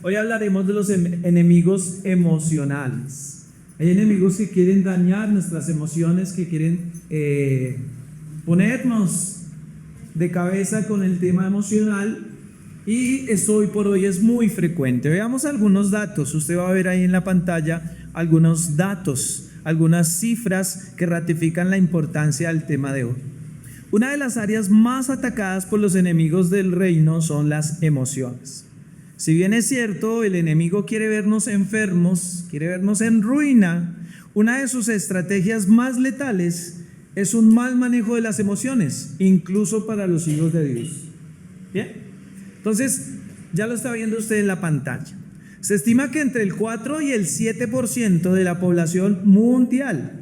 Hoy hablaremos de los enemigos emocionales. Hay enemigos que quieren dañar nuestras emociones, que quieren ponernos de cabeza con el tema emocional, y esto hoy por hoy es muy frecuente. Veamos algunos datos. Usted va a ver ahí en la pantalla algunos datos, algunas cifras que ratifican la importancia del tema de hoy. Una de las áreas más atacadas por los enemigos del reino son las emociones. Si bien es cierto, el enemigo quiere vernos enfermos, quiere vernos en ruina, una de sus estrategias más letales es un mal manejo de las emociones, incluso para los hijos de Dios. ¿Bien? Entonces, ya lo está viendo usted en la pantalla. Se estima que entre el 4 y el 7% de la población mundial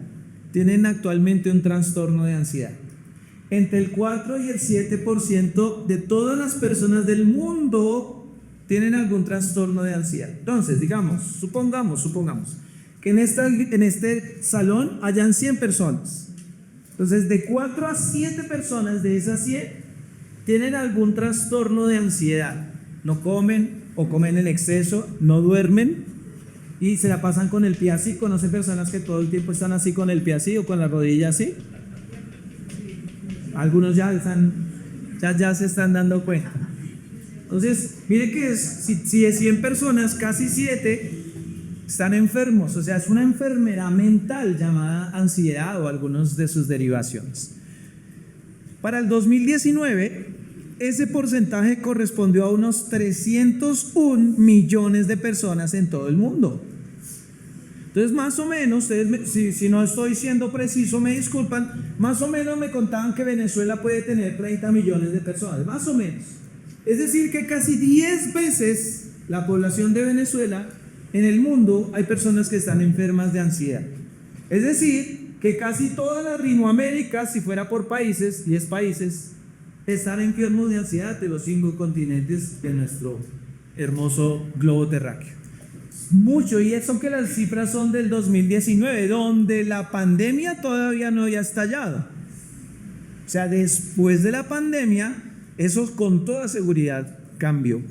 tienen actualmente un trastorno de ansiedad. Entre el 4 y el 7% de todas las personas del mundo tienen algún trastorno de ansiedad. Entonces, supongamos que en este salón hayan 100 personas. Entonces, de 4 a 7 personas de esas 100 tienen algún trastorno de ansiedad. No comen o comen en exceso, no duermen y se la pasan con el pie así. ¿Conocen personas que todo el tiempo están así con el pie así o con la rodilla así? Algunos ya se están dando cuenta. Entonces, mire que si de 100 personas, casi 7 están enfermos. O sea, es una enfermedad mental llamada ansiedad o algunos de sus derivaciones. Para el 2019, ese porcentaje correspondió a unos 301 millones de personas en todo el mundo. Entonces, más o menos, si no estoy siendo preciso, me disculpan, más o menos me contaban que Venezuela puede tener 30 millones de personas, más o menos. Es decir, que casi 10 veces la población de Venezuela en el mundo hay personas que están enfermas de ansiedad. Es decir, que casi toda la Latinoamérica, si fuera por países, 10 países, están enfermos de ansiedad de los 5 continentes de nuestro hermoso globo terráqueo. Mucho, y eso que las cifras son del 2019, donde la pandemia todavía no había estallado. O sea, después de la pandemia, eso con toda seguridad cambió.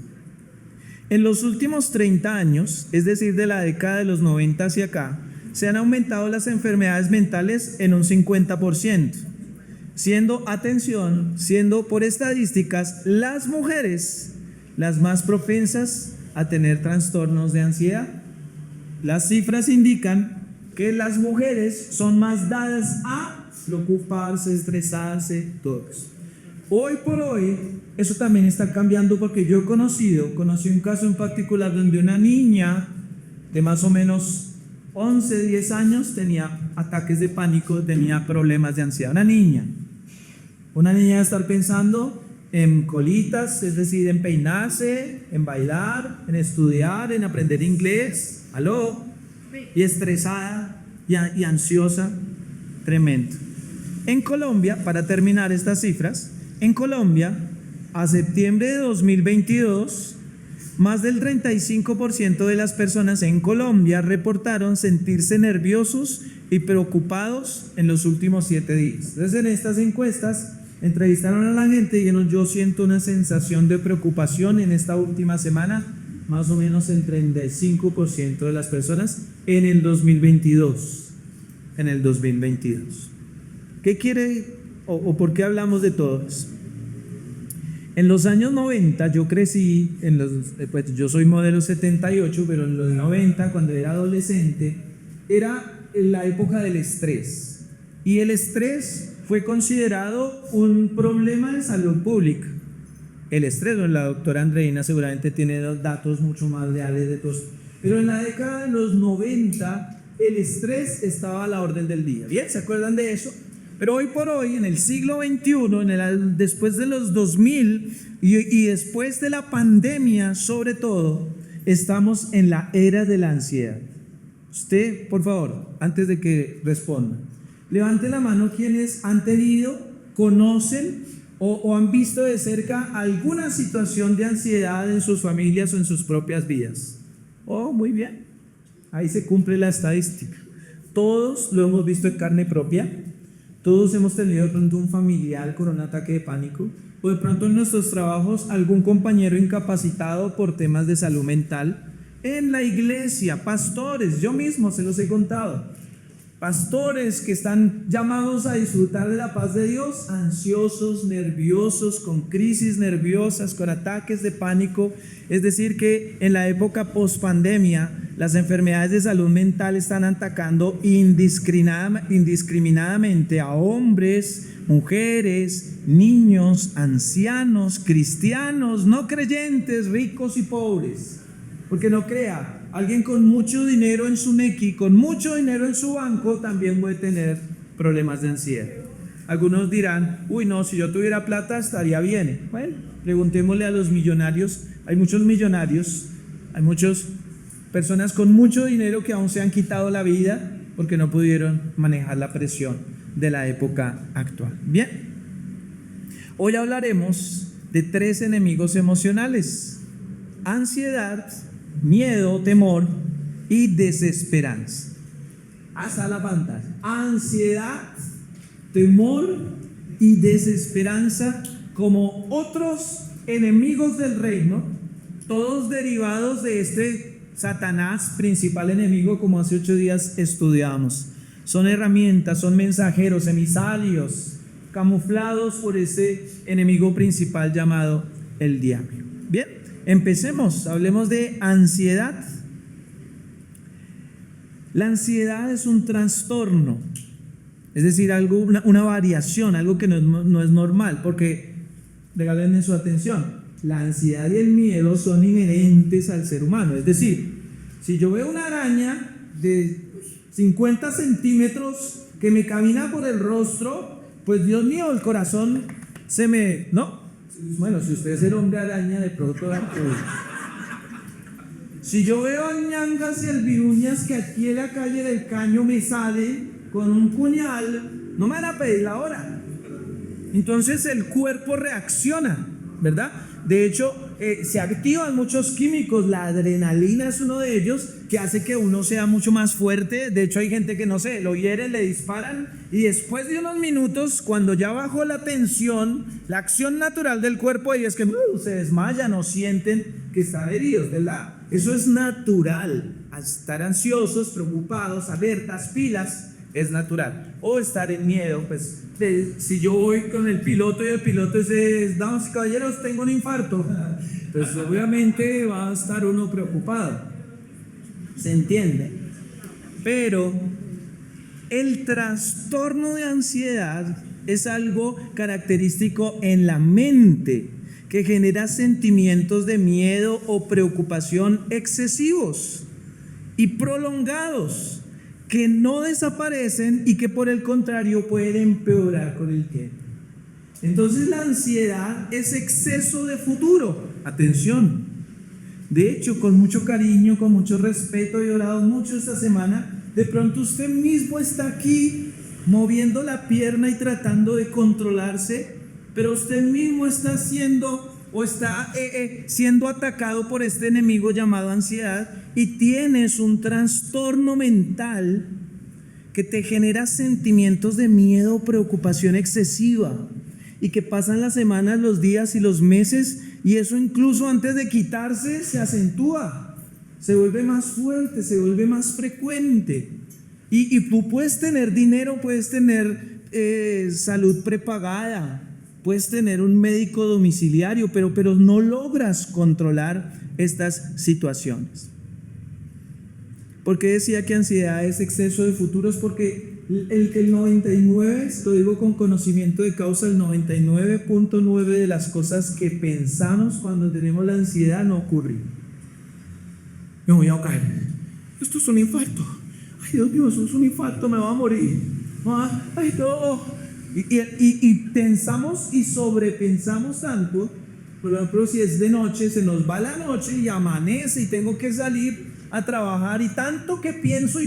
En los últimos 30 años, es decir, de la década de los 90 hacia acá, se han aumentado las enfermedades mentales en un 50%, siendo por estadísticas las mujeres las más propensas a tener trastornos de ansiedad. Las cifras indican que las mujeres son más dadas a preocuparse, estresarse, todo eso. Hoy por hoy, eso también está cambiando, porque yo conocí un caso en particular donde una niña de más o menos 11, 10 años tenía ataques de pánico, tenía problemas de ansiedad. Una niña debe estar pensando en colitas, es decir, en peinarse, en bailar, en estudiar, en aprender inglés, y estresada y ansiosa, tremendo. En Colombia, para terminar estas cifras, en Colombia, a septiembre de 2022, más del 35% de las personas en Colombia reportaron sentirse nerviosos y preocupados en los últimos 7 días. Entonces, en estas encuestas entrevistaron a la gente y dijeron: yo siento una sensación de preocupación en esta última semana, más o menos el 35% de las personas en el 2022. ¿Qué quiere o por qué hablamos de todo eso? En los años 90 yo crecí, pues yo soy modelo 78, pero en los 90, cuando era adolescente, era la época del estrés. Y el estrés fue considerado un problema de salud pública. El estrés, la doctora Andreina seguramente tiene datos mucho más reales de todos. Pero en la década de los 90, el estrés estaba a la orden del día. ¿Bien? ¿Se acuerdan de eso? Pero hoy por hoy, en el siglo XXI, después de los 2000 y después de la pandemia, sobre todo, estamos en la era de la ansiedad. Usted, por favor, antes de que responda, levante la mano quienes han tenido, conocen o han visto de cerca alguna situación de ansiedad en sus familias o en sus propias vidas. Oh, muy bien. Ahí se cumple la estadística. Todos lo hemos visto en carne propia. Todos hemos tenido de pronto un familiar con un ataque de pánico, o de pronto en nuestros trabajos algún compañero incapacitado por temas de salud mental. En la iglesia, pastores, yo mismo se los he contado, pastores que están llamados a disfrutar de la paz de Dios, ansiosos, nerviosos, con crisis nerviosas, con ataques de pánico. Es decir, que en la época post-pandemia, las enfermedades de salud mental están atacando indiscriminadamente a hombres, mujeres, niños, ancianos, cristianos, no creyentes, ricos y pobres. Porque no crea, alguien con mucho dinero en su nequi, con mucho dinero en su banco, también puede tener problemas de ansiedad. Algunos dirán, uy, no, si yo tuviera plata estaría bien. Bueno, preguntémosle a los millonarios. Hay muchos millonarios, hay muchas personas con mucho dinero que aún se han quitado la vida porque no pudieron manejar la presión de la época actual. Bien, hoy hablaremos de 3 enemigos emocionales: ansiedad, miedo, temor y desesperanza. Hasta la pantalla. Ansiedad, temor y desesperanza como otros enemigos del reino, todos derivados de este Satanás, principal enemigo, como hace 8 días estudiamos. Son herramientas, son mensajeros, emisarios, camuflados por ese enemigo principal llamado el diablo. Bien, empecemos, hablemos de ansiedad. La ansiedad es un trastorno, es decir, algo, una variación, algo que no es normal, porque, regálenme su atención, la ansiedad y el miedo son inherentes al ser humano. Es decir, si yo veo una araña de 50 centímetros que me camina por el rostro, pues Dios mío, el corazón se me... ¿no? Bueno, si usted es el hombre araña, de pronto... Pues, si yo veo a ñangas y albiruñas que aquí en la calle del Caño me sale con un puñal, no me van a pedir la hora. Entonces el cuerpo reacciona, ¿verdad? De hecho, se activan muchos químicos. La adrenalina es uno de ellos, que hace que uno sea mucho más fuerte. De hecho, hay gente que, no sé, lo hieren, le disparan, y después de unos minutos, cuando ya bajó la tensión, la acción natural del cuerpo, y es que se desmayan o sienten que están heridos, ¿verdad? Eso es natural. Estar ansiosos, preocupados, alertas, pilas, es natural. O estar en miedo, pues si yo voy con el piloto y el piloto dice, damas y caballeros, tengo un infarto, pues obviamente va a estar uno preocupado. ¿Se entiende? Pero el trastorno de ansiedad es algo característico en la mente, que genera sentimientos de miedo o preocupación excesivos y prolongados, que no desaparecen y que por el contrario pueden empeorar con el tiempo. Entonces la ansiedad es exceso de futuro. Atención. De hecho, con mucho cariño, con mucho respeto, he orado mucho esta semana. De pronto usted mismo está aquí moviendo la pierna y tratando de controlarse, pero usted mismo está siendo atacado por este enemigo llamado ansiedad, y tienes un trastorno mental que te genera sentimientos de miedo o preocupación excesiva, y que pasan las semanas, los días y los meses, y eso incluso antes de quitarse se acentúa, se vuelve más fuerte, se vuelve más frecuente. Y tú puedes tener dinero, puedes tener salud prepagada, puedes tener un médico domiciliario, pero no logras controlar estas situaciones. ¿Por qué decía que ansiedad es exceso de futuros? Porque el 99, lo digo con conocimiento de causa, el 99.9 de las cosas que pensamos cuando tenemos la ansiedad no ocurren. Me voy a ahogar. Esto es un infarto. Ay, Dios mío, eso es un infarto, me va a morir. Ay, no. Y pensamos y sobrepensamos tanto. Por ejemplo, si es de noche, se nos va la noche y amanece y tengo que salir a trabajar, y tanto que pienso,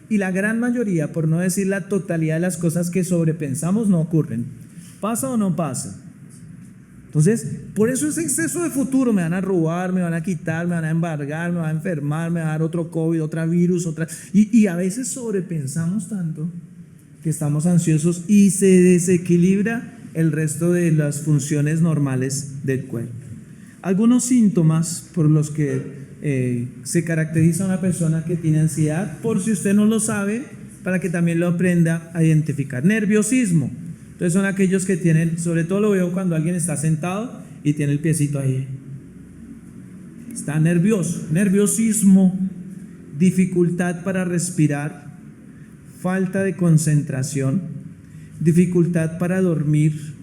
y la gran mayoría, por no decir la totalidad de las cosas que sobrepensamos no ocurren. ¿Pasa o no pasa? Entonces, por eso es exceso de futuro. Me van a robar, me van a quitar, me van a embargar, me van a enfermar, me van a dar otro COVID, otro virus, y a veces sobrepensamos tanto que estamos ansiosos y se desequilibra el resto de las funciones normales del cuerpo. Algunos síntomas por los que se caracteriza una persona que tiene ansiedad, por si usted no lo sabe, para que también lo aprenda a identificar. Nerviosismo. Entonces son aquellos que tienen, sobre todo lo veo cuando alguien está sentado y tiene el piecito ahí. Está nervioso. Nerviosismo, dificultad para respirar, falta de concentración, dificultad para dormir,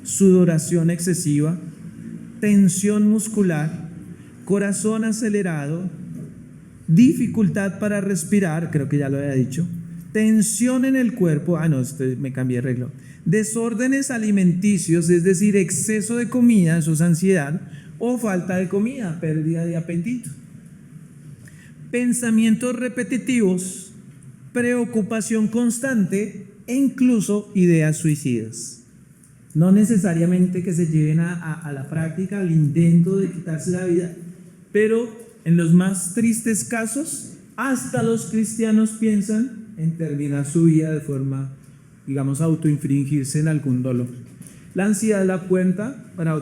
sudoración excesiva, tensión muscular, corazón acelerado, dificultad para respirar, creo que ya lo había dicho, tensión en el cuerpo, me cambié de reloj, desórdenes alimenticios, es decir, exceso de comida, eso es ansiedad, o falta de comida, pérdida de apetito, pensamientos repetitivos, preocupación constante e incluso ideas suicidas. No necesariamente que se lleven a la práctica, al intento de quitarse la vida, pero en los más tristes casos, hasta los cristianos piensan en terminar su vida de forma, digamos, autoinfringirse en algún dolor. La ansiedad es la puerta para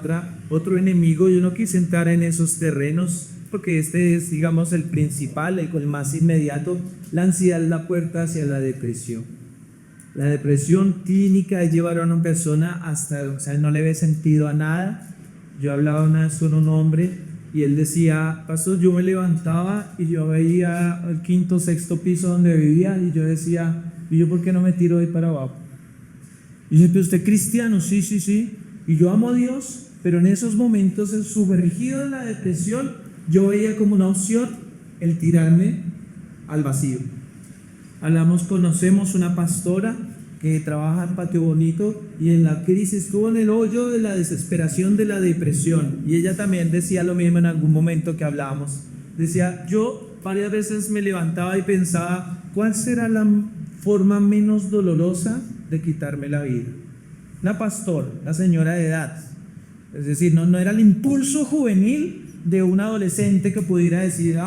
otro enemigo. Yo no quise entrar en esos terrenos porque este es, digamos, el principal, el más inmediato. La ansiedad es la puerta hacia la depresión. La depresión clínica es llevar a una persona hasta, no le ve sentido a nada. Yo hablaba una vez con un hombre y él decía, pastor, yo me levantaba y yo veía el quinto, sexto piso donde vivía y yo decía, ¿y yo por qué no me tiro ahí para abajo? Y dice, pero usted es cristiano, sí, y yo amo a Dios, pero en esos momentos, sumergido en la depresión, yo veía como una opción el tirarme al vacío. Conocemos una pastora que trabaja en Patio Bonito y en la crisis estuvo en el hoyo de la desesperación, de la depresión, y ella también decía lo mismo en algún momento que hablábamos. Decía, yo varias veces me levantaba y pensaba, ¿cuál será la forma menos dolorosa de quitarme la vida? La pastora, la señora de edad, es decir, no era el impulso juvenil de un adolescente que pudiera decir,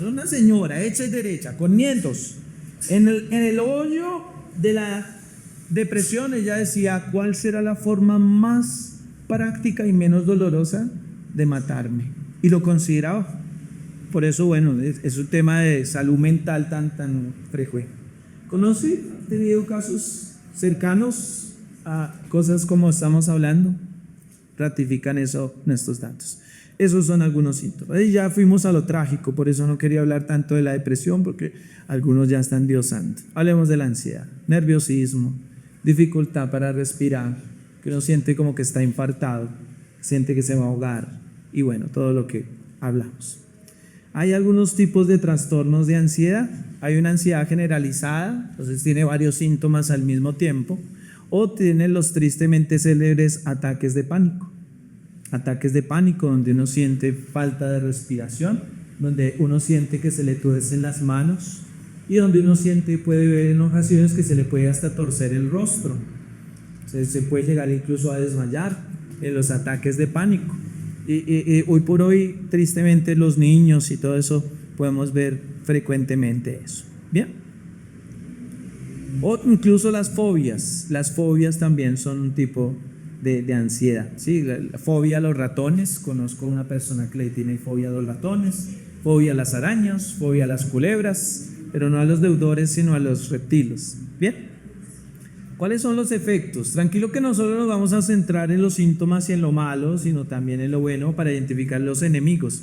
una señora hecha y derecha, con nietos. En el hoyo de la depresión, ella decía, ¿cuál será la forma más práctica y menos dolorosa de matarme? Y lo consideraba. Por eso, es un tema de salud mental tan frecuente. ¿Conoce? ¿Ha tenido casos cercanos a cosas como estamos hablando? Ratifican eso nuestros datos. Esos son algunos síntomas. Y ya fuimos a lo trágico, por eso no quería hablar tanto de la depresión, porque algunos ya están diosando. Hablemos de la ansiedad, nerviosismo, dificultad para respirar, que uno siente como que está infartado, siente que se va a ahogar, y todo lo que hablamos. Hay algunos tipos de trastornos de ansiedad. Hay una ansiedad generalizada, entonces tiene varios síntomas al mismo tiempo, o tiene los tristemente célebres ataques de pánico. Ataques de pánico donde uno siente falta de respiración, donde uno siente que se le tuercen las manos y donde uno puede ver en ocasiones que se le puede hasta torcer el rostro. Se puede llegar incluso a desmayar en los ataques de pánico. Y hoy por hoy, tristemente, los niños y todo eso podemos ver frecuentemente eso. Bien. O incluso las fobias. Las fobias también son un tipo de ansiedad, ¿sí? La fobia a los ratones, conozco una persona que le tiene fobia a los ratones, fobia a las arañas, fobia a las culebras, pero no a los deudores sino a los reptiles. Bien, ¿cuáles son los efectos? Tranquilo que nosotros nos vamos a centrar en los síntomas y en lo malo, sino también en lo bueno para identificar los enemigos.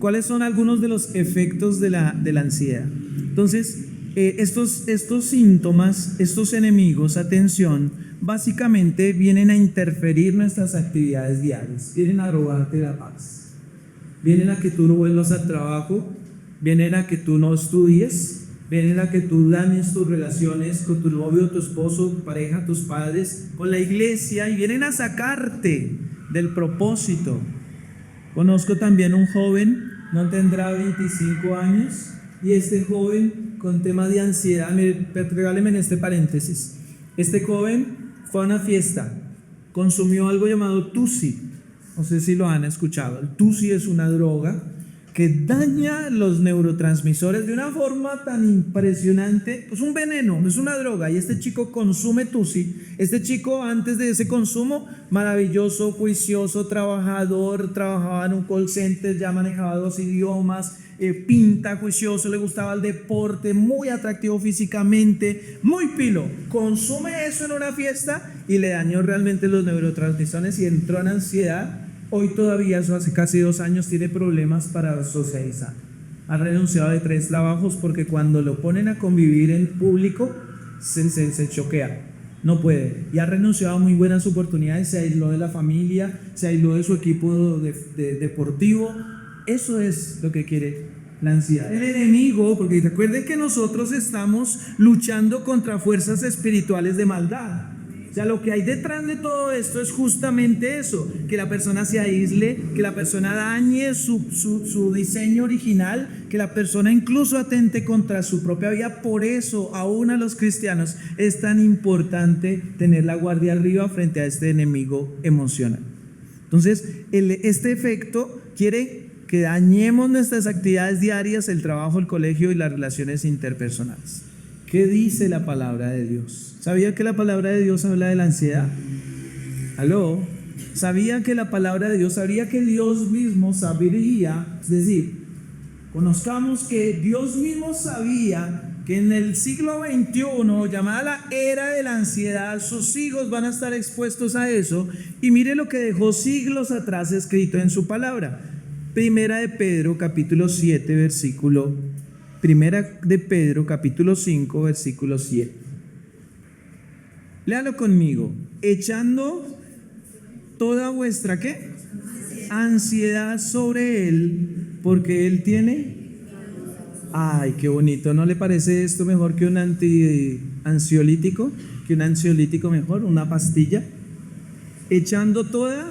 ¿Cuáles son algunos de los efectos de la ansiedad? Entonces, estos síntomas, estos enemigos, atención, básicamente vienen a interferir nuestras actividades diarias, vienen a robarte la paz, vienen a que tú no vuelvas al trabajo, vienen a que tú no estudies, vienen a que tú dañes tus relaciones con tu novio, tu esposo, tu pareja, tus padres, con la iglesia, y vienen a sacarte del propósito. Conozco también un joven, no tendrá 25 años, y este joven con tema de ansiedad, regáleme en este paréntesis, este joven fue a una fiesta, consumió algo llamado Tusi, no sé si lo han escuchado. El Tusi es una droga que daña los neurotransmisores de una forma tan impresionante. Pues un veneno, es una droga, y este chico consume tusi. Este chico, antes de ese consumo, maravilloso, juicioso, trabajador, trabajaba en un call center, ya manejaba 2 idiomas, pinta, juicioso, le gustaba el deporte, muy atractivo físicamente, muy pilo. Consume eso en una fiesta y le dañó realmente los neurotransmisores y entró en ansiedad. Hoy todavía, eso hace casi 2 años, tiene problemas para socializar. Ha renunciado de 3 trabajos porque cuando lo ponen a convivir en público se choquea, no puede. Y ha renunciado a muy buenas oportunidades, se aisló de la familia, se aisló de su equipo deportivo. Eso es lo que quiere la ansiedad. El enemigo, porque recuerden que nosotros estamos luchando contra fuerzas espirituales de maldad. O sea, lo que hay detrás de todo esto es justamente eso, que la persona se aísle, que la persona dañe su diseño original, que la persona incluso atente contra su propia vida. Por eso, aún a los cristianos es tan importante tener la guardia arriba frente a este enemigo emocional. Entonces, este efecto quiere que dañemos nuestras actividades diarias, el trabajo, el colegio y las relaciones interpersonales. ¿Qué dice la palabra de Dios? ¿Sabía que la palabra de Dios habla de la ansiedad? ¿Aló? ¿Sabía que la palabra de Dios, sabía que Dios mismo sabría, es decir, conozcamos que Dios mismo sabía que en el siglo XXI, llamada la era de la ansiedad, sus hijos van a estar expuestos a eso? Y mire lo que dejó siglos atrás escrito en su palabra. Primera de Pedro, capítulo 7, versículo Primera de Pedro, capítulo 5, versículo 7. Léalo conmigo. Echando toda vuestra, ¿qué? Ansiedad sobre Él, porque Él tiene. Ay, qué bonito. ¿No le parece esto mejor que un ansiolítico? ¿Que un ansiolítico mejor? ¿Una pastilla? Echando toda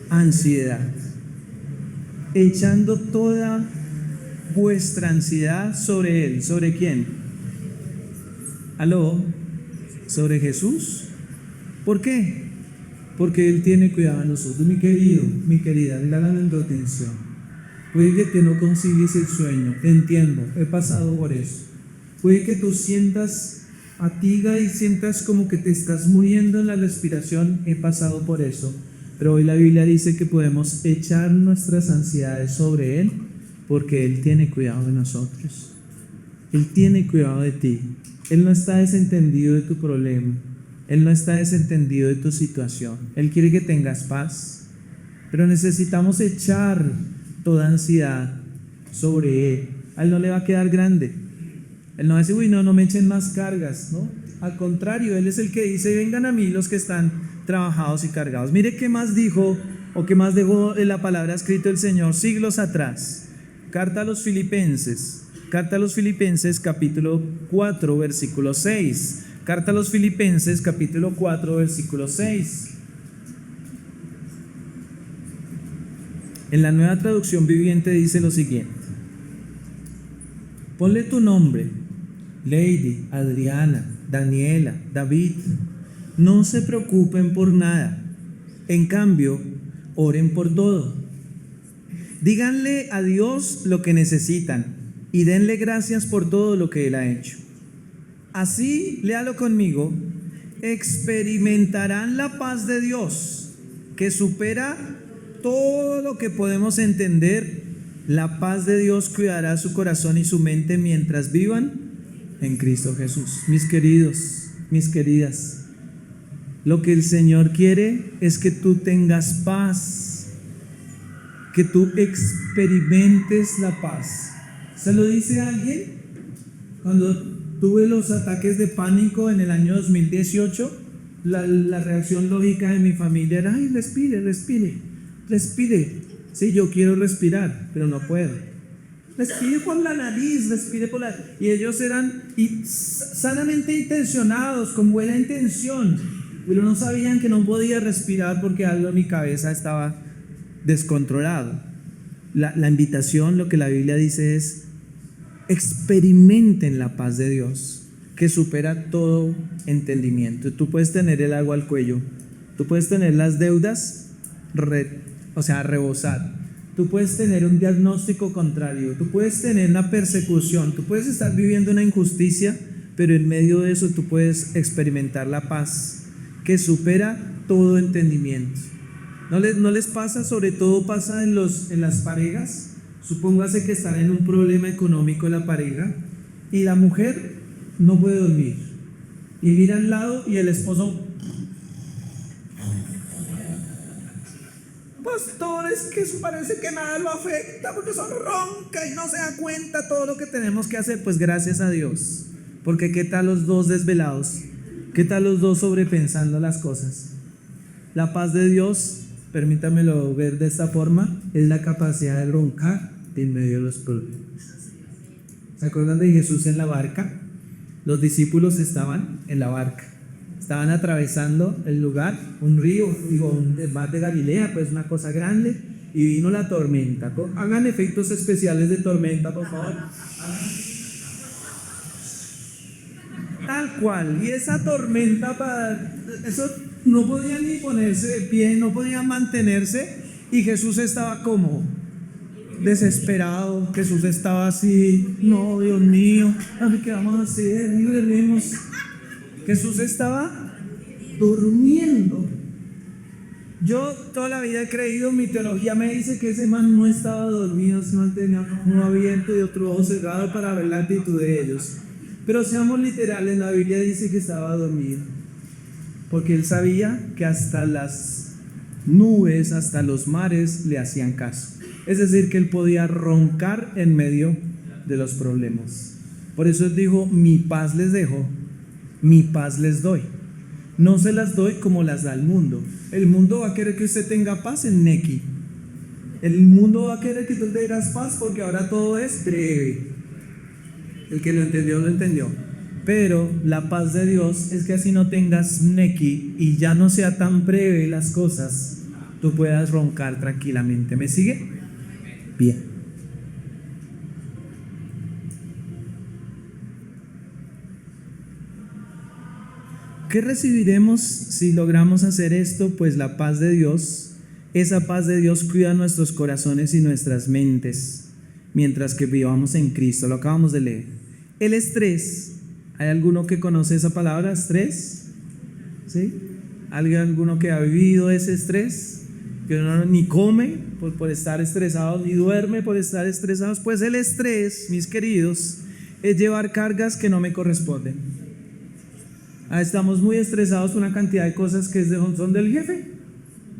ansiedad. Echando toda vuestra ansiedad sobre Él. ¿Sobre quién? ¿Aló? ¿Sobre Jesús? ¿Por qué? Porque Él tiene cuidado de nosotros. Mi querido, mi querida, la atención. Puede que no concibes el sueño, entiendo, he pasado por eso. Puede que tú sientas fatiga y sientas como que te estás muriendo en la respiración, he pasado por eso. Pero hoy la Biblia dice que podemos echar nuestras ansiedades sobre Él, porque Él tiene cuidado de nosotros. Él tiene cuidado de ti. Él no está desentendido de tu problema. Él no está desentendido de tu situación. Él quiere que tengas paz. Pero necesitamos echar toda ansiedad sobre Él. A Él no le va a quedar grande. Él no va a decir, uy, no me echen más cargas, ¿no? Al contrario, Él es el que dice, vengan a mí los que están trabajados y cargados. Mire qué más dijo, o qué más dejó en la palabra escrito el Señor siglos atrás. Carta a los Filipenses, capítulo 4, versículo 6. Carta a los Filipenses, capítulo 4, versículo 6. En la Nueva Traducción Viviente dice lo siguiente: ponle tu nombre, Lady, Adriana, Daniela, David. No se preocupen por nada. En cambio, oren por todo. Díganle a Dios lo que necesitan y denle gracias por todo lo que Él ha hecho. Así, léalo conmigo, experimentarán la paz de Dios, que supera todo lo que podemos entender. La paz de Dios cuidará su corazón y su mente mientras vivan en Cristo Jesús. Mis queridos, mis queridas, lo que el Señor quiere es que tú tengas paz, que tú experimentes la paz. ¿Se lo dice alguien? Cuando tuve los ataques de pánico en el año 2018, la reacción lógica de mi familia era, ay, respire. Sí, yo quiero respirar, pero no puedo. Respire por la nariz, respire por la... Y ellos eran sanamente intencionados, con buena intención, pero no sabían que no podía respirar porque algo en mi cabeza estaba descontrolado. La invitación, lo que la Biblia dice es: experimenten la paz de Dios, que supera todo entendimiento. Tú puedes tener el agua al cuello, tú puedes tener las deudas, a rebosar, tú puedes tener un diagnóstico contrario, tú puedes tener una persecución, tú puedes estar viviendo una injusticia, pero en medio de eso tú puedes experimentar la paz que supera todo entendimiento. ¿No les pasa? Sobre todo pasa en las parejas. Supóngase que están en un problema económico la pareja y la mujer no puede dormir y mira al lado y el esposo: pastor, es que eso parece que nada lo afecta porque son ronca y no se da cuenta todo lo que tenemos que hacer. Pues gracias a Dios, porque ¿qué tal los dos desvelados? ¿Qué tal los dos sobrepensando las cosas? La paz de Dios, permítamelo ver de esta forma, es la capacidad de roncar en medio de los problemas. ¿Se acuerdan de Jesús en la barca? Los discípulos estaban en la barca, estaban atravesando el lugar, un río, un mar de Galilea, pues una cosa grande, y vino la tormenta. Hagan efectos especiales de tormenta, por favor. Tal cual, y esa tormenta, eso no podía ni ponerse de pie, no podía mantenerse, y Jesús estaba como desesperado. Jesús estaba así: no, Dios mío, ¿qué vamos a hacer? Jesús estaba durmiendo. Yo toda la vida he creído, mi teología me dice que ese man no estaba dormido, ese man tenía uno abierto y otro ojo cerrado para ver la actitud de ellos. Pero seamos literales, la Biblia dice que estaba dormido, porque él sabía que hasta las nubes, hasta los mares le hacían caso. Es decir, que él podía roncar en medio de los problemas. Por eso él dijo: mi paz les dejo, mi paz les doy. No se las doy como las da el mundo. El mundo va a querer que usted tenga paz en Neki. El mundo va a querer que tú tengas paz porque ahora todo es breve. El que lo entendió, lo entendió. Pero la paz de Dios es que así no tengas Neki y ya no sea tan breve las cosas, tú puedas roncar tranquilamente. ¿Me sigue? Bien. ¿Qué recibiremos si logramos hacer esto? Pues la paz de Dios. Esa paz de Dios cuida nuestros corazones y nuestras mentes mientras que vivamos en Cristo. Lo acabamos de leer. El estrés, ¿hay alguno que conoce esa palabra, estrés? ¿Sí? ¿Alguno que ha vivido ese estrés? Que uno ni come por estar estresado, ni duerme por estar estresados. Pues el estrés, mis queridos, es llevar cargas que no me corresponden. Estamos muy estresados por una cantidad de cosas que son del jefe,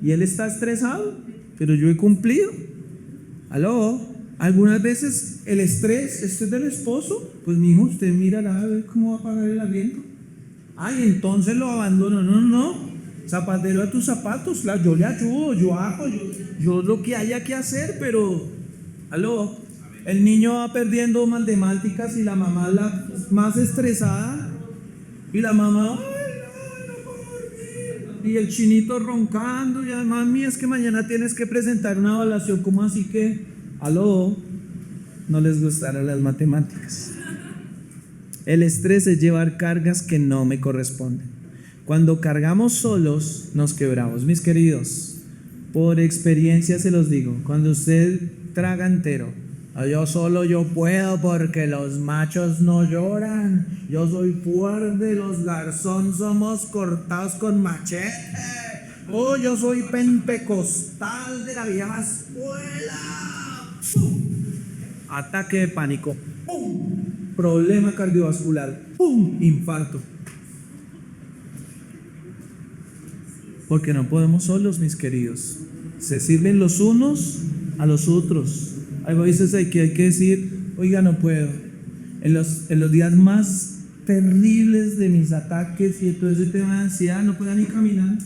y él está estresado, pero yo he cumplido. ¿Aló? Algunas veces el estrés, ¿este es del esposo? Pues mijo, usted mírala a ver cómo va a pagar el aliento. Ay, entonces lo abandono. No, zapatero a tus zapatos, yo le ayudo, yo hago, yo lo que haya que hacer, pero ¿aló? El niño va perdiendo matemáticas y la mamá la más estresada, y la mamá: ay, no puedo dormir. Y el chinito roncando, y además, mami, es que mañana tienes que presentar una evaluación. ¿Cómo así que? ¿Aló? No les gustaron las matemáticas. El estrés es llevar cargas que no me corresponden. Cuando cargamos solos, nos quebramos, mis queridos. Por experiencia se los digo. Cuando usted traga entero: yo solo yo puedo porque los machos no lloran, yo soy fuerte, los garzón somos cortados con machete, yo soy pentecostal de la vieja escuela. ¡Pum! Ataque de pánico. ¡Pum! Problema cardiovascular. ¡Pum! Infarto. Porque no podemos solos, mis queridos. Se sirven los unos a los otros. Hay veces que hay que decir: oiga, no puedo. En los días más terribles de mis ataques y todo ese tema de ansiedad, no podía ni caminar.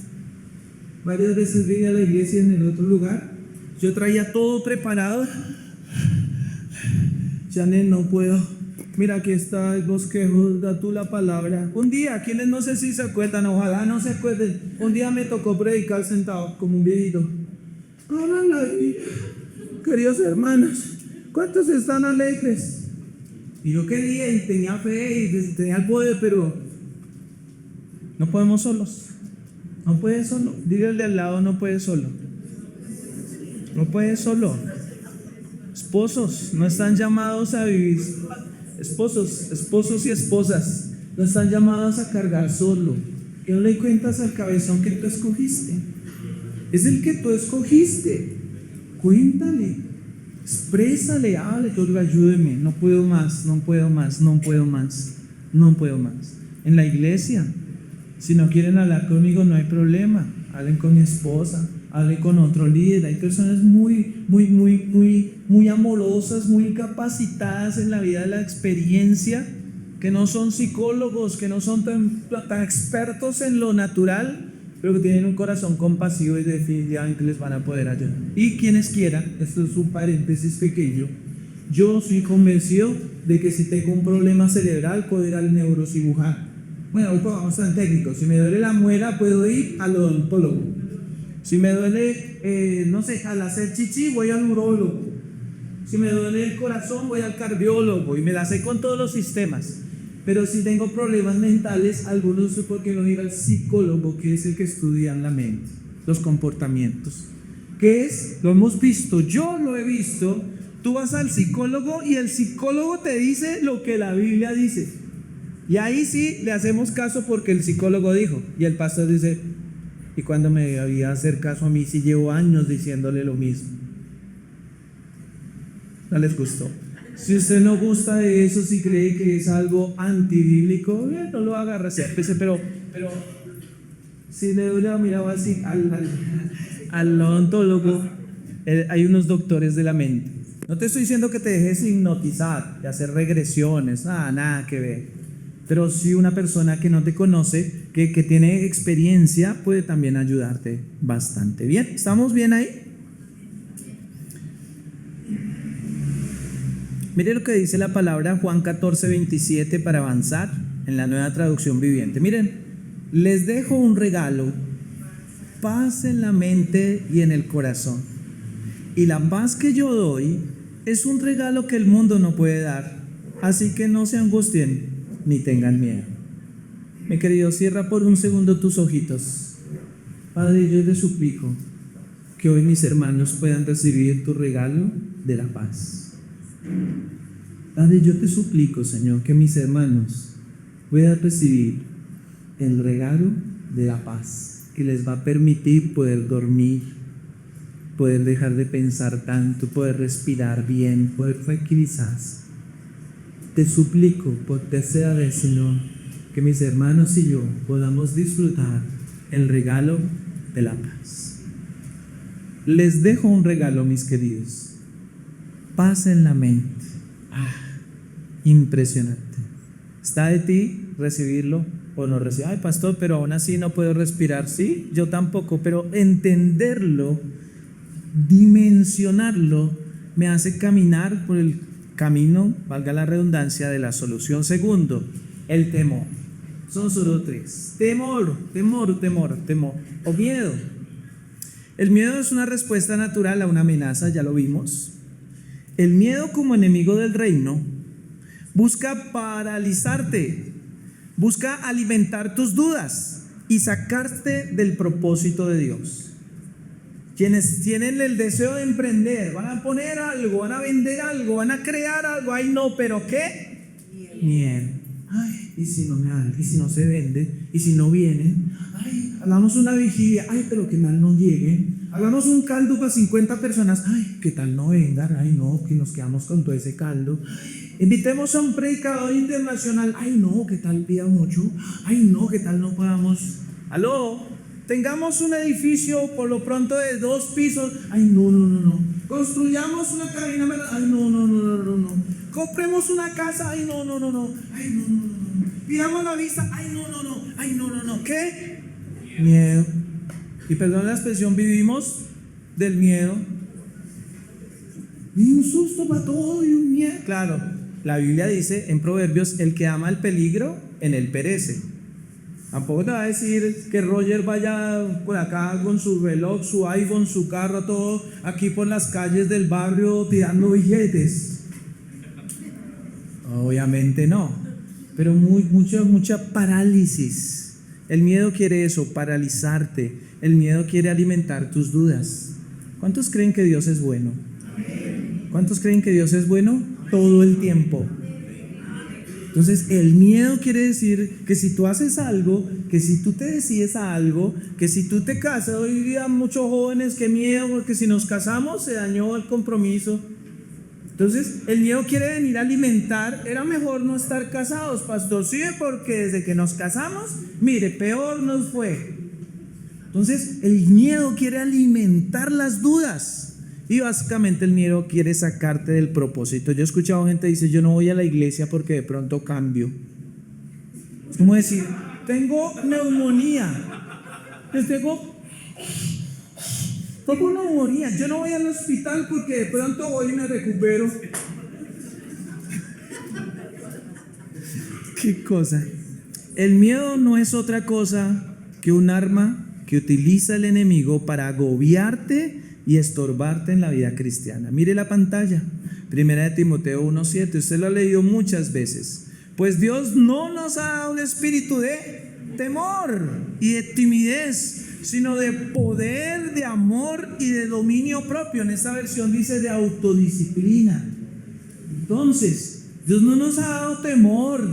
Varias veces vine a la iglesia en el otro lugar, yo traía todo preparado. Janet, no puedo. Mira, aquí está el bosquejo, da tú la palabra. Un día, quienes no sé si se acuerdan, ojalá no se acuerden, un día me tocó predicar sentado como un viejito. Queridos hermanos, ¿cuántos están alegres? Y yo quería y tenía fe y tenía el poder, pero no podemos solos. No puede solo. Dígale al lado: no puede solo. No puede solo. Esposos no están llamados a vivir, esposos y esposas no están llamados a cargar solo. Que no le cuentas al cabezón que tú escogiste. Es el que tú escogiste. Cuéntale, exprésale, hable, todo, ayúdeme, no puedo más. En la iglesia, si no quieren hablar conmigo, no hay problema. Hablen con mi esposa, hablen con otro líder. Hay personas muy amorosas, muy capacitadas en la vida de la experiencia, que no son psicólogos, que no son tan expertos en lo natural, pero que tienen un corazón compasivo y definitivamente les van a poder ayudar. Y quienes quieran, esto es un paréntesis pequeño, yo soy convencido de que si tengo un problema cerebral puedo ir al neurocirujano. Bueno, vamos a ser técnicos. Si me duele la muela puedo ir al odontólogo. Si me duele, al hacer chichi voy al urólogo. Si me duele el corazón voy al cardiólogo y me la sé con todos los sistemas. Pero si tengo problemas mentales, algunos sé por qué no ir al psicólogo, que es el que estudia la mente, los comportamientos. ¿Qué es? Lo hemos visto, yo lo he visto. Tú vas al psicólogo y el psicólogo te dice lo que la Biblia dice. Y ahí sí le hacemos caso porque el psicólogo dijo. Y el pastor dice, ¿y cuándo me había hacer caso a mí si llevo años diciéndole lo mismo? No les gustó. Si usted no gusta de eso, si cree que es algo antibíblico, no lo haga, resérpese, pero si le hubiera mirado así al odontólogo, hay unos doctores de la mente. No te estoy diciendo que te dejes hipnotizar y hacer regresiones, nada que ver. Pero sí una persona que no te conoce, que tiene experiencia, puede también ayudarte bastante. ¿Bien? ¿Estamos bien ahí? Mire lo que dice la palabra Juan 14:27 para avanzar en la Nueva Traducción Viviente. Miren, les dejo un regalo, paz en la mente y en el corazón. Y la paz que yo doy es un regalo que el mundo no puede dar. Así que no se angustien ni tengan miedo. Mi querido, cierra por un segundo tus ojitos. Padre, yo te suplico que hoy mis hermanos puedan recibir tu regalo de la paz. Padre, yo te suplico, Señor, que mis hermanos puedan recibir el regalo de la paz, que les va a permitir poder dormir, poder dejar de pensar tanto, poder respirar bien, poder tranquilizarse. Te suplico por tercera vez, Señor, que mis hermanos y yo podamos disfrutar el regalo de la paz. Les dejo un regalo, mis queridos. Paz en la mente. Impresionante. Está de ti recibirlo o no recibirlo. Ay, pastor, pero aún así no puedo respirar. Sí, yo tampoco, pero entenderlo, dimensionarlo, me hace caminar por el camino, valga la redundancia, de la solución. Segundo, el temor. Son solo tres. Temor o miedo. El miedo es una respuesta natural a una amenaza, ya lo vimos. El miedo, como enemigo del reino, busca paralizarte, busca alimentar tus dudas y sacarte del propósito de Dios. Quienes tienen el deseo de emprender, van a poner algo, van a vender algo, van a crear algo. Ay, no, ¿pero qué? Miedo. Ay, ¿y si no me dan? ¿Y si no se vende? ¿Y si no vienen? Ay, hagamos una vigilia. Ay, pero que mal no lleguen. Hagamos un caldo para 50 personas. Ay, ¿qué tal no vengan? Ay, no, que nos quedamos con todo ese caldo. Invitemos a un predicador internacional. Ay, no, ¿qué tal pida mucho? Ay, no, ¿qué tal no podamos? Aló, tengamos un edificio por lo pronto de 2 pisos. Ay, no. Construyamos una cabina. Ay, no. Compremos una casa. Ay, no. Ay, no. Pidamos la visa. Ay, no. ¿Qué? Miedo. Y perdón la expresión, vivimos del miedo. Y un susto para todo y un miedo. Claro, la Biblia dice en Proverbios, el que ama el peligro, en él perece. Tampoco te va a decir que Roger vaya por acá con su reloj, su iPhone, su carro, todo aquí por las calles del barrio tirando billetes. Obviamente no, pero mucha parálisis. El miedo quiere eso, paralizarte. El miedo quiere alimentar tus dudas. ¿Cuántos creen que Dios es bueno? ¿Cuántos creen que Dios es bueno? Todo el tiempo. Entonces, el miedo quiere decir que si tú haces algo, que si tú te decides a algo, que si tú te casas, hoy día muchos jóvenes, qué miedo, porque si nos casamos se dañó el compromiso. Entonces, el miedo quiere venir a alimentar. Era mejor no estar casados, pastor, sí, porque desde que nos casamos, mire, peor nos fue. Entonces, el miedo quiere alimentar las dudas. Y básicamente el miedo quiere sacarte del propósito. Yo he escuchado gente que dice, yo no voy a la iglesia porque de pronto cambio. Es como decir, tengo neumonía. Tengo neumonía. Yo no voy al hospital porque de pronto voy y me recupero. ¿Qué cosa? El miedo no es otra cosa que un arma que utiliza el enemigo para agobiarte y estorbarte en la vida cristiana. Mire la pantalla, 1 Timoteo 1:7, usted lo ha leído muchas veces. Pues Dios no nos ha dado un espíritu de temor y de timidez, sino de poder, de amor y de dominio propio. En esta versión dice de autodisciplina. Entonces, Dios no nos ha dado temor.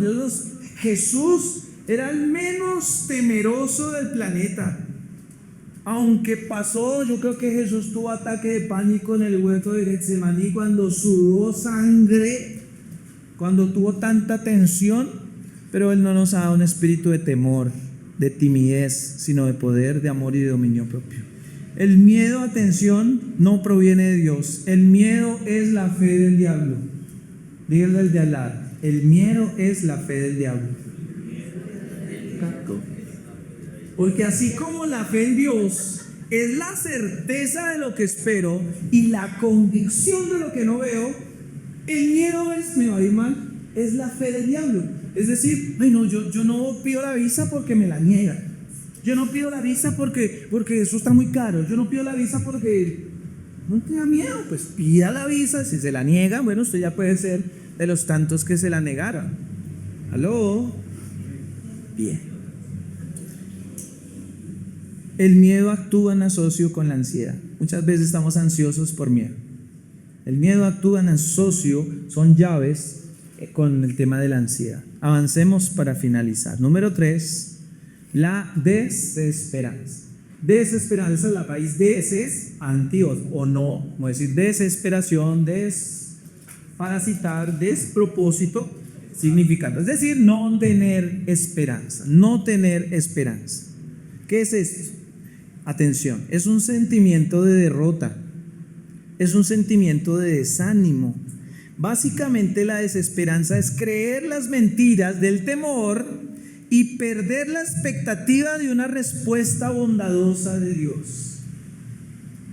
Jesús era el menos temeroso del planeta. Aunque pasó, yo creo que Jesús tuvo ataque de pánico en el huerto de Getsemaní cuando sudó sangre, cuando tuvo tanta tensión, pero Él no nos ha dado un espíritu de temor, de timidez, sino de poder, de amor y de dominio propio. El miedo, atención, no proviene de Dios. El miedo es la fe del diablo. Díganle al de al lado, el miedo es la fe del diablo. Porque así como la fe en Dios es la certeza de lo que espero y la convicción de lo que no veo, el miedo es, me va a ir mal, es la fe del diablo. Es decir, ay no, yo no pido la visa porque me la niegan. Yo no pido la visa porque eso está muy caro. Yo no pido la visa porque no tenga miedo. Pues pida la visa, si se la niegan, bueno, usted ya puede ser de los tantos que se la negaron. ¿Aló? Bien. El miedo actúa en asocio con la ansiedad. Muchas veces estamos ansiosos por miedo. El miedo actúa en asocio, son llaves con el tema de la ansiedad. Avancemos para finalizar. Número 3, la desesperanza. Desesperanza es la raíz des, antios, o no, como decir desesperación, desparasitar, despropósito, significando. Es decir, no tener esperanza, no tener esperanza. ¿Qué es esto? Atención, es un sentimiento de derrota, es un sentimiento de desánimo. Básicamente la desesperanza es creer las mentiras del temor y perder la expectativa de una respuesta bondadosa de Dios.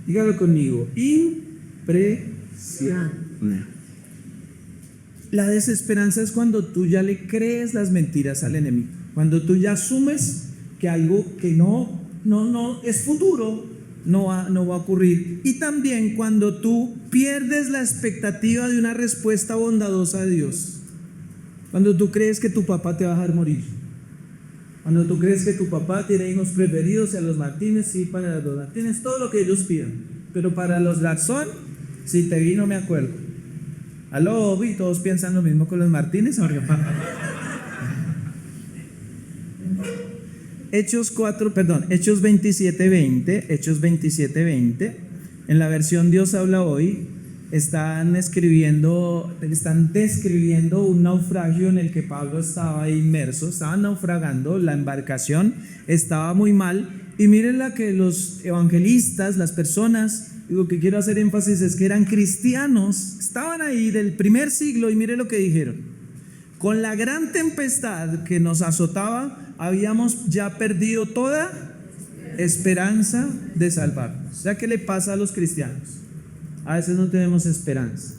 Dígalo conmigo, impresión. La desesperanza es cuando tú ya le crees las mentiras al enemigo, cuando tú ya asumes que algo que no es futuro, no va a ocurrir. Y también cuando tú pierdes la expectativa de una respuesta bondadosa de Dios. Cuando tú crees que tu papá te va a dejar morir. Cuando tú crees que tu papá tiene hijos preferidos, y a los Martínez, sí, para los Martínez, todo lo que ellos pidan. Pero para los Garzón, si te vi, no me acuerdo. Aló, y todos piensan lo mismo con los Martínez. Hechos 27:20, en la versión Dios habla hoy, están describiendo un naufragio en el que Pablo estaba inmerso, estaban naufragando, la embarcación estaba muy mal, y miren la que los evangelistas, las personas, lo que quiero hacer énfasis es que eran cristianos, estaban ahí del primer siglo, y miren lo que dijeron: con la gran tempestad que nos azotaba, habíamos ya perdido toda esperanza de salvarnos. O sea, ¿qué le pasa a los cristianos? A veces no tenemos esperanza.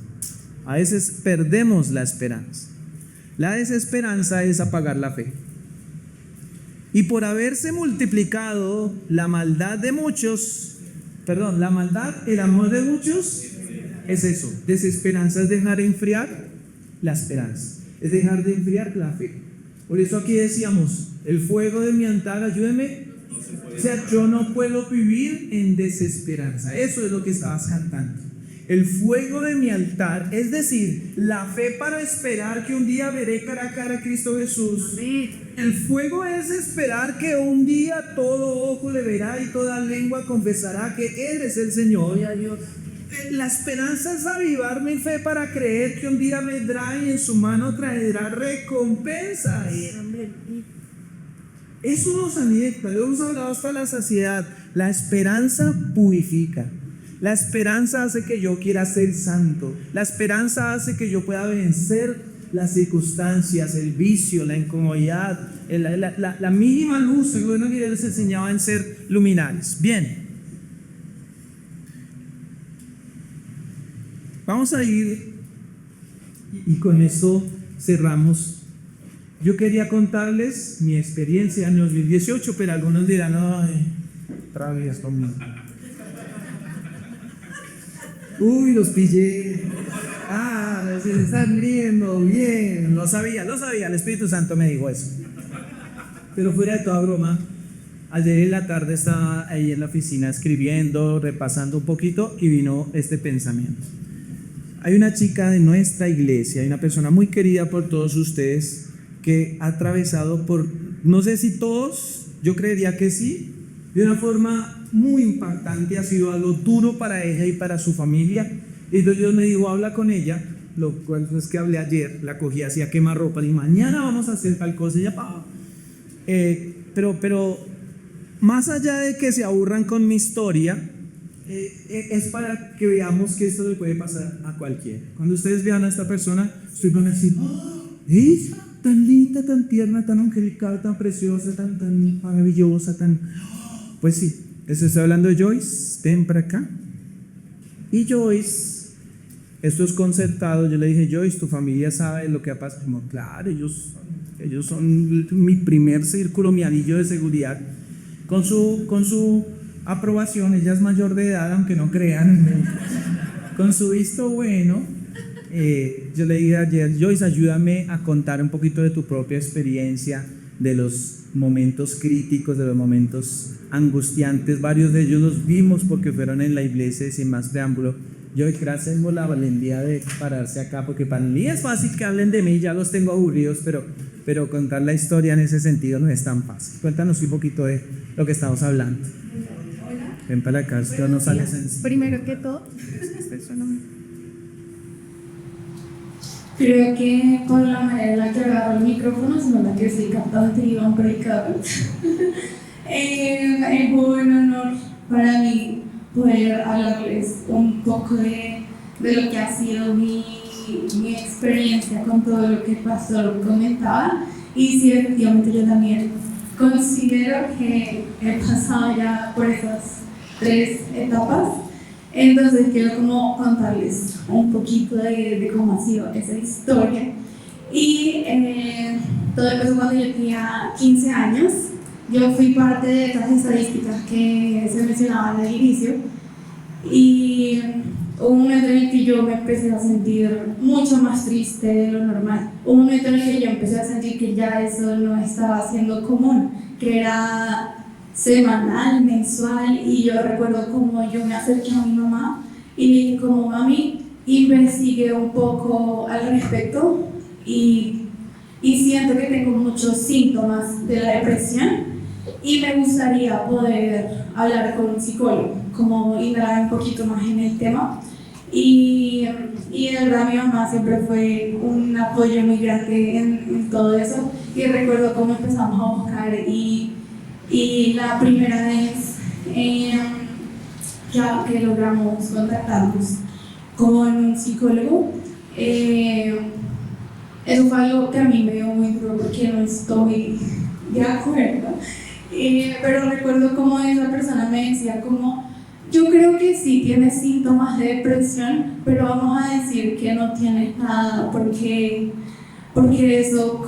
A veces perdemos la esperanza. La desesperanza es apagar la fe. Y por haberse multiplicado la maldad de muchos, el amor de muchos, es eso. Desesperanza es dejar enfriar la esperanza. Es dejar de enfriar la fe. Por eso aquí decíamos, el fuego de mi altar, ayúdeme. O sea, yo no puedo vivir en desesperanza. Eso es lo que estabas cantando. el fuego de mi altar, es decir, la fe para esperar que un día veré cara a cara a Cristo Jesús. El fuego es esperar que un día todo ojo le verá y toda lengua confesará que Él es el Señor. La esperanza es avivar mi fe para creer que un día vendrá y en su mano traerá recompensa. Eso nos alienta, lo hemos hablado hasta la saciedad. La esperanza purifica. La esperanza hace que yo quiera ser santo. La esperanza hace que yo pueda vencer las circunstancias, el vicio, la incomodidad, la mínima luz. El gobierno que les enseñaba en ser luminares. Bien. Vamos a ir y con eso cerramos. Yo quería contarles mi experiencia en 2018, pero algunos dirán, ay, otra vez conmigo. Uy, los pillé. Se están riendo, bien. Lo sabía, el Espíritu Santo me dijo eso. Pero fuera de toda broma, ayer en la tarde estaba ahí en la oficina escribiendo, repasando un poquito y vino este pensamiento. Hay una chica de nuestra iglesia, hay una persona muy querida por todos ustedes que ha atravesado por, no sé si todos, yo creería que sí, de una forma muy impactante. Ha sido algo duro para ella y para su familia. Y entonces Dios me dijo, habla con ella, lo cual es que hablé ayer, la cogí así a quemarropa y mañana vamos a hacer tal cosa y ya, pero más allá de que se aburran con mi historia, es para que veamos que esto le puede pasar a cualquiera. Cuando ustedes vean a esta persona, ustedes van a decir, ella tan linda, tan tierna, tan angelical, tan preciosa, tan maravillosa, pues sí, eso estoy hablando de Joyce. Ven para acá. Y Joyce, esto es concertado. Yo le dije, Joyce, ¿tu familia sabe lo que ha pasado? Como, claro, ellos son mi primer círculo, mi anillo de seguridad. Con su aprobación, ella es mayor de edad, aunque no crean, con su visto bueno, yo le dije ayer, Joyce, ayúdame a contar un poquito de tu propia experiencia, de los momentos críticos, de los momentos angustiantes. Varios de ellos los vimos porque fueron en la iglesia. Sin más preámbulo, Joyce, gracias por la valentía de pararse acá, porque para mí es fácil que hablen de mí, ya los tengo aburridos, pero contar la historia en ese sentido no es tan fácil. Cuéntanos un poquito de lo que estamos hablando. Ven para acá, esto no sale sencillo. Primero que todo, creo que con la manera en la que agarro el micrófono se nota que soy cantante y un predicador. Es un honor para mí poder hablarles un poco de lo que ha sido mi experiencia con todo lo que el pastor comentaba. Y sí, efectivamente yo también considero que he pasado ya por esas 3 etapas. Entonces quiero como contarles un poquito de cómo ha sido esa historia. Y todo empezó cuando yo tenía 15 años. Yo fui parte de estas estadísticas que se mencionaban al inicio. Y hubo un momento en el que yo me empecé a sentir mucho más triste de lo normal. Hubo un momento en el que yo empecé a sentir que ya eso no estaba siendo común, que era semanal, mensual. Y yo recuerdo como yo me acerqué a mi mamá y le dije como, mami, investigué un poco al respecto y siento que tengo muchos síntomas de la depresión y me gustaría poder hablar con un psicólogo, como indagar un poquito más en el tema. Y de verdad mi mamá siempre fue un apoyo muy grande en todo eso. Y recuerdo cómo empezamos a buscar y la primera vez ya que logramos contactarnos con un psicólogo, eso fue algo que a mí me dio muy duro porque no estoy de acuerdo. Pero recuerdo cómo esa persona me decía como, yo creo que sí tienes síntomas de depresión, pero vamos a decir que no tienes nada porque eso,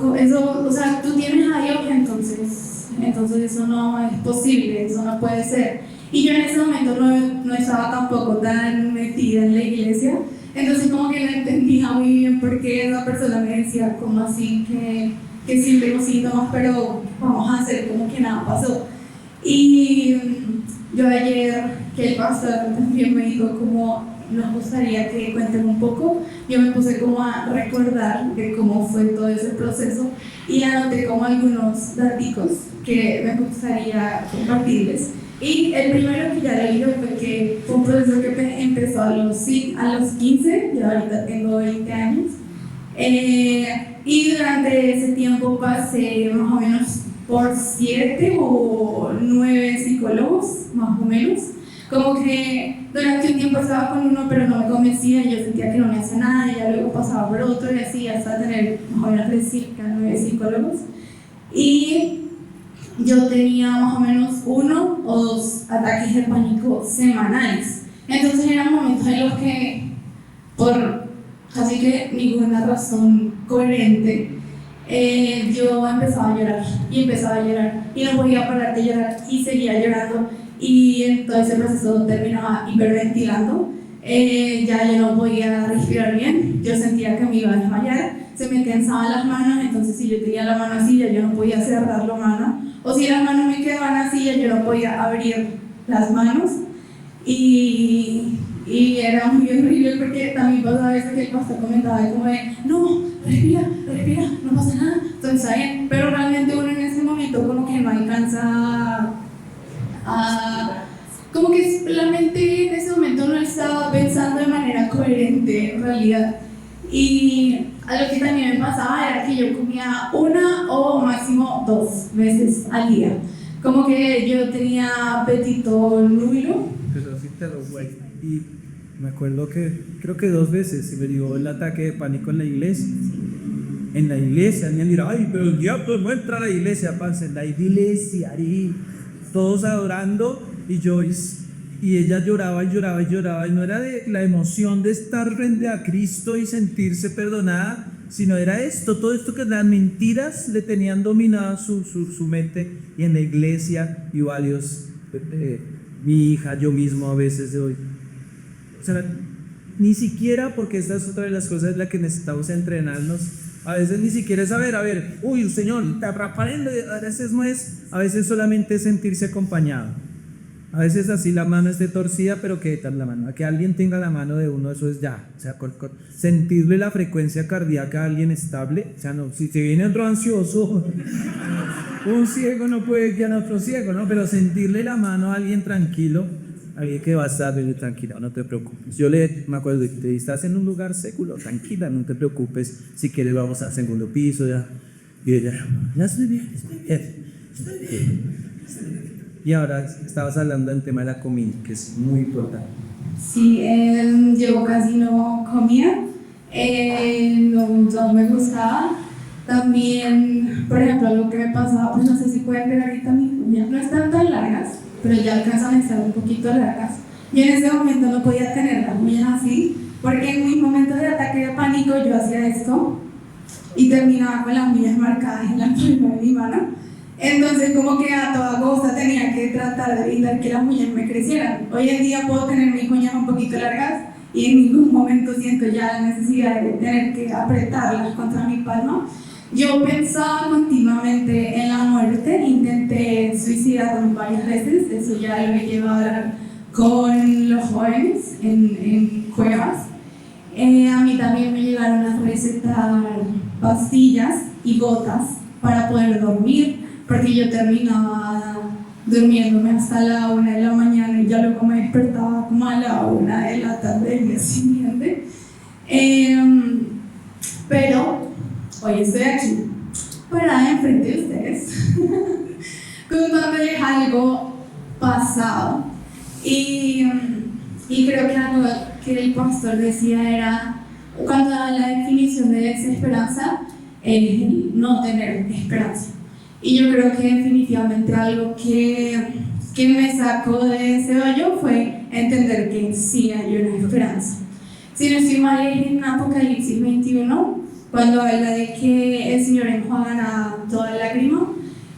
o sea, tú tienes a Dios, entonces eso no es posible, eso no puede ser. Y yo en ese momento no estaba tampoco tan metida en la iglesia, entonces como que no entendía muy bien por qué esa persona me decía como así que sí tengo síntomas, pero vamos a hacer como que nada pasó. Y yo ayer, que el pastor también me dijo como, nos gustaría que cuenten un poco. Yo me puse como a recordar de cómo fue todo ese proceso y anoté como algunos datos que me gustaría compartirles. Y el primero que ya leí fue que fue un proceso que empezó a los 15, y ahorita tengo 20 años. Y durante ese tiempo pasé más o menos por 7 o 9 psicólogos, más o menos. Como que durante un tiempo estaba con uno, pero no me convencía, y yo sentía que no me hacía nada, y ya luego pasaba por otro, y así hasta tener más o menos de cerca 9 psicólogos. Y yo tenía más o menos 1 o 2 ataques de pánico semanales. Entonces eran momentos en los que, por casi que ninguna razón coherente, yo empezaba a llorar y no podía parar de llorar y seguía llorando, y en todo ese proceso terminaba hiperventilando. Ya yo no podía respirar bien, yo sentía que me iba a desmayar, se me tensaban las manos, entonces si yo tenía la mano así ya yo no podía cerrar la mano, o si las manos me quedaban así ya yo no podía abrir las manos, y era muy horrible porque también pasaba a veces que el pastor comentaba como de no, respira, no pasa nada, entonces está bien, pero realmente uno en ese momento como que no alcanza a como que la mente en ese momento no estaba pensando de manera coherente en realidad. Y a lo que también me pasaba era que yo comía 1 o máximo 2 veces al día. Como que yo tenía apetito nulo. Pero sí te lo güey. Y me acuerdo que creo que 2 veces se me dio el ataque de pánico en la iglesia. En la iglesia, alguien dirá, ay, pero el diablo no entra a la iglesia, parce, en la iglesia, ahí, todos adorando. Y ella lloraba, y no era de la emoción de estar frente a Cristo y sentirse perdonada, sino era todo esto que las mentiras le tenían dominada su mente. Y en la iglesia, y varios, mi hija, yo mismo a veces de hoy, o sea, ni siquiera, porque esta es otra de las cosas en la que necesitamos entrenarnos, a veces ni siquiera es saber, uy, Señor, te atrapando, a veces no es, a veces solamente es sentirse acompañado. A veces así la mano esté torcida, pero que tal la mano, a que alguien tenga la mano de uno, eso es ya, o sea, sentirle la frecuencia cardíaca a alguien estable, o sea, no, si te viene otro ansioso, un ciego no puede guiar a otro ciego, ¿no? Pero sentirle la mano a alguien tranquilo, alguien que va a estar tranquilo, no te preocupes. Me acuerdo, estás en un lugar seguro, tranquila, no te preocupes, si quieres vamos al segundo piso, ya, y ella, ya estoy bien. Y ahora estabas hablando del tema de la comida, que es muy importante. Sí, yo casi no comía, no me gustaba. También, por ejemplo, algo que me pasaba, pues no sé si pueden ver ahorita mis uñas, no están tan largas, pero ya alcanzan a estar un poquito largas. Yo en ese momento no podía tener las uñas así, porque en mis momentos de ataque de pánico yo hacía esto y terminaba con las uñas marcadas en la palma de mi mano. Entonces como que a toda costa tenía que tratar de evitar que las uñas me crecieran. Hoy en día puedo tener mis uñas un poquito largas y en ningún momento siento ya la necesidad de tener que apretarlas contra mi palma. Yo pensaba continuamente en la muerte, intenté suicidarme varias veces, eso ya lo he llevado a hablar con los jóvenes en cuevas. A mí también me llegaron a recetar pastillas y gotas para poder dormir, porque yo terminaba durmiéndome hasta la 1 de la mañana y ya luego me despertaba como a la 1 de la tarde del día siguiente. Pero hoy estoy aquí, parada enfrente de ustedes, contándoles algo pasado. Y creo que algo que el pastor decía era, cuando da la definición de desesperanza, es no tener esperanza. Y yo creo que definitivamente algo que me sacó de ese hoyo fue entender que sí hay una esperanza. Si no estoy mal, en Apocalipsis 21, cuando habla de que el Señor enjuagará toda lágrima,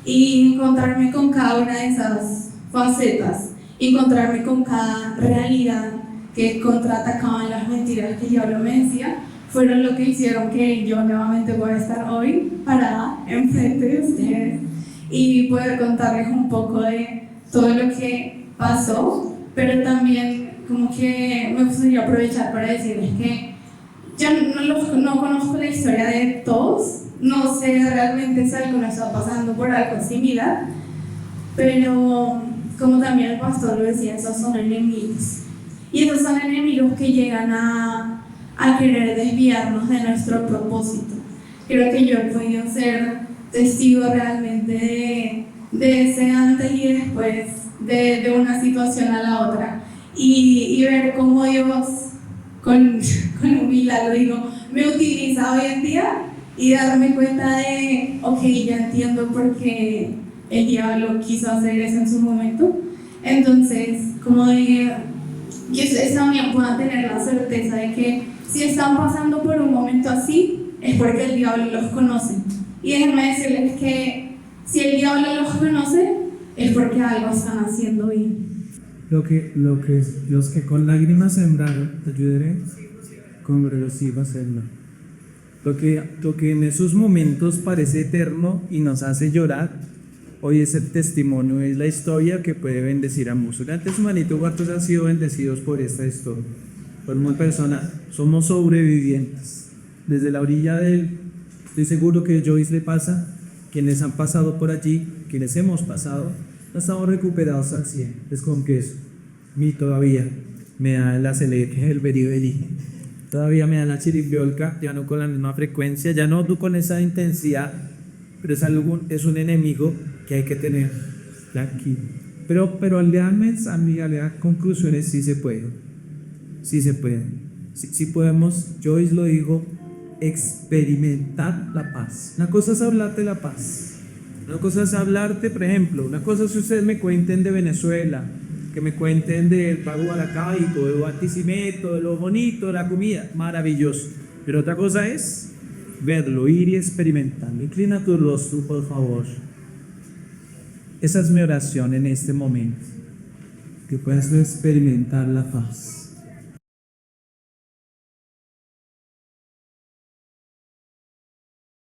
y encontrarme con cada una de esas facetas, encontrarme con cada realidad que contraatacaban las mentiras que el diablo me decía, fueron lo que hicieron que yo nuevamente pueda estar hoy parada enfrente de ustedes y poder contarles un poco de todo lo que pasó, pero también como que me gustaría aprovechar para decirles que yo no conozco la historia de todos, no sé realmente si alguno está pasando por algo similar, pero como también el pastor lo decía, esos son enemigos. Y esos son enemigos que llegan a querer desviarnos de nuestro propósito. Creo que yo he podido ser testigo realmente de ese antes y después de una situación a la otra. Y ver cómo Dios, con humildad lo digo, me utiliza hoy en día y darme cuenta de, ok, ya entiendo por qué el diablo quiso hacer eso en su momento. Entonces, como de que ustedes también puedan tener la certeza de que si están pasando por un momento así, es porque el diablo los conoce. Y déjenme decirles que si el diablo los conoce, es porque algo están haciendo bien. Los que con lágrimas sembraron, te ayudaré con regocijo a hacerlo. Lo que en esos momentos parece eterno y nos hace llorar, hoy es el testimonio, es la historia que puede bendecir a muchos. Antes, manito, ¿cuántos han sido bendecidos por esta historia? Por una persona, somos sobrevivientes. Desde la orilla estoy seguro que Joyce le pasa, quienes han pasado por allí, quienes hemos pasado, no estamos recuperados al 100. Es como que eso, mí todavía me da el acelere, el beriberi, todavía me da la chiripiolca, ya no con la misma frecuencia, ya no con esa intensidad, pero es un enemigo que hay que tener tranquilo. Pero al dar conclusiones, sí se puede. Sí podemos, Joyce lo dijo, experimentar la paz. Una cosa es hablarte de la paz. Una cosa es hablarte, por ejemplo, una cosa es que ustedes me cuenten de Venezuela, que me cuenten del pago Guaracaito, de Barquisimeto, de lo bonito, de la comida, maravilloso. Pero otra cosa es verlo, ir y experimentarlo. Inclina tu rostro, por favor. Esa es mi oración en este momento, que puedas experimentar la paz.